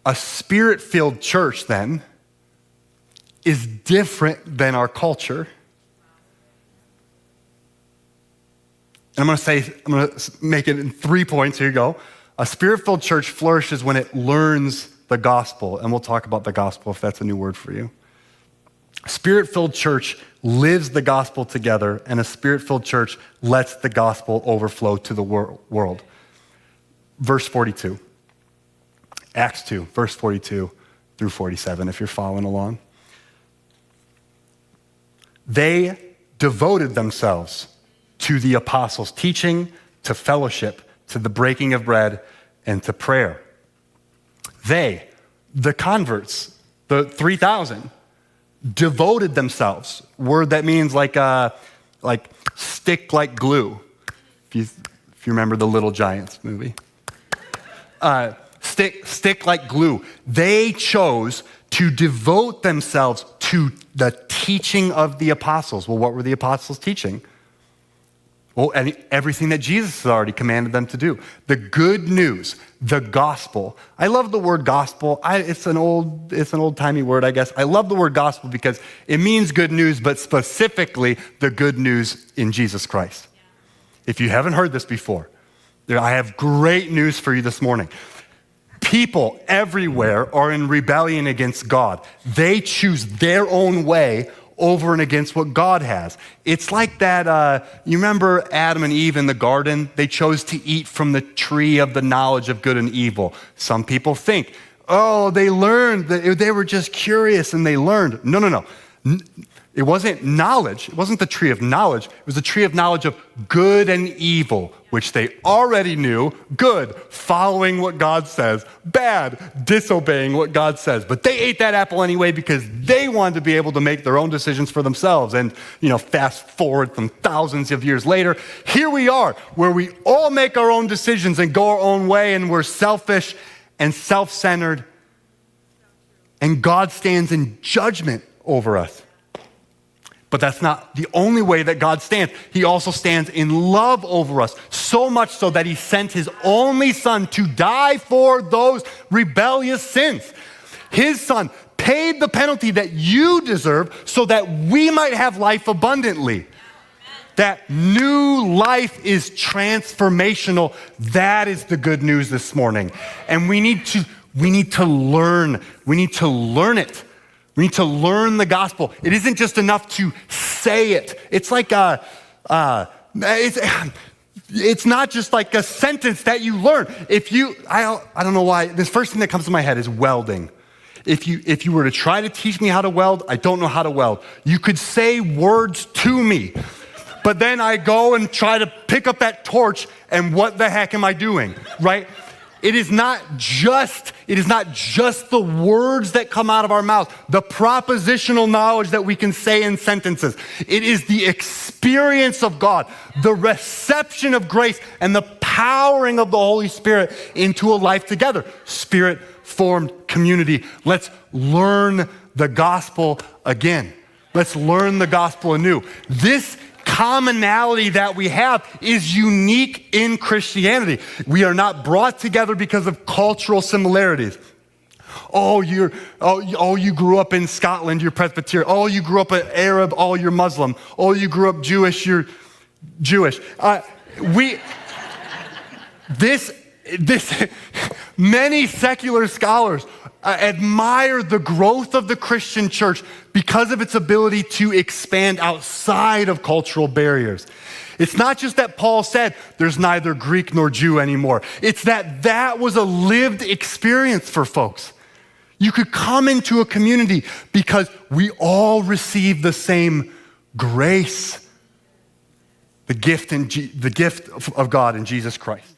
A spirit-filled church, then, is different than our culture. And I'm going to make it in 3 points. Here you go. A spirit-filled church flourishes when it learns the gospel. And we'll talk about the gospel if that's a new word for you. A spirit-filled church lives the gospel together, and a spirit-filled church lets the gospel overflow to the world. Verse 42. Acts 2, verse 42 through 47, if you're following along. They devoted themselves to the apostles' teaching, to fellowship, to the breaking of bread, and to prayer. They, the converts, the 3,000, devoted themselves. Word that means like stick like glue. If you remember the Little Giants movie. Stick like glue. They chose to devote themselves to the teaching of the apostles. Well, what were the apostles teaching? Well, everything that Jesus had already commanded them to do. The good news, the gospel. I love the word gospel. It's an old-timey word, I guess. I love the word gospel because it means good news, but specifically the good news in Jesus Christ. If you haven't heard this before, I have great news for you this morning. People everywhere are in rebellion against God. They choose their own way over and against what God has. It's like that, you remember Adam and Eve in the garden? They chose to eat from the tree of the knowledge of good and evil. Some people think, they learned, they were just curious and they learned. No. It wasn't knowledge. It wasn't the tree of knowledge. It was the tree of knowledge of good and evil, which they already knew. Good, following what God says. Bad, disobeying what God says. But they ate that apple anyway because they wanted to be able to make their own decisions for themselves. And, fast forward from thousands of years later, here we are, where we all make our own decisions and go our own way, and we're selfish and self-centered. And God stands in judgment over us. But that's not the only way that God stands. He also stands in love over us, so much so that he sent his only son to die for those rebellious sins. His son paid the penalty that you deserve so that we might have life abundantly. That new life is transformational. That is the good news this morning. And we need to learn. We need to learn it. We need to learn the gospel. It isn't just enough to say it. It's like it's not just like a sentence that you learn. I don't know why, this first thing that comes to my head is welding. If you were to try to teach me how to weld, I don't know how to weld. You could say words to me, but then I go and try to pick up that torch, and what the heck am I doing, right? It is not just the words that come out of our mouth, the propositional knowledge that we can say in sentences. It is the experience of God, the reception of grace, and the powering of the Holy Spirit into a life together. Spirit-formed community. Let's learn the gospel again. Let's learn the gospel anew. This commonality that we have is unique in Christianity. We are not brought together because of cultural similarities. You grew up in Scotland, you're Presbyterian. You grew up an Arab, you're Muslim. You grew up Jewish, you're Jewish. Many secular scholars admire the growth of the Christian church because of its ability to expand outside of cultural barriers. It's not just that Paul said there's neither Greek nor Jew anymore. It's that was a lived experience for folks. You could come into a community because we all receive the same grace, the gift of God in Jesus Christ.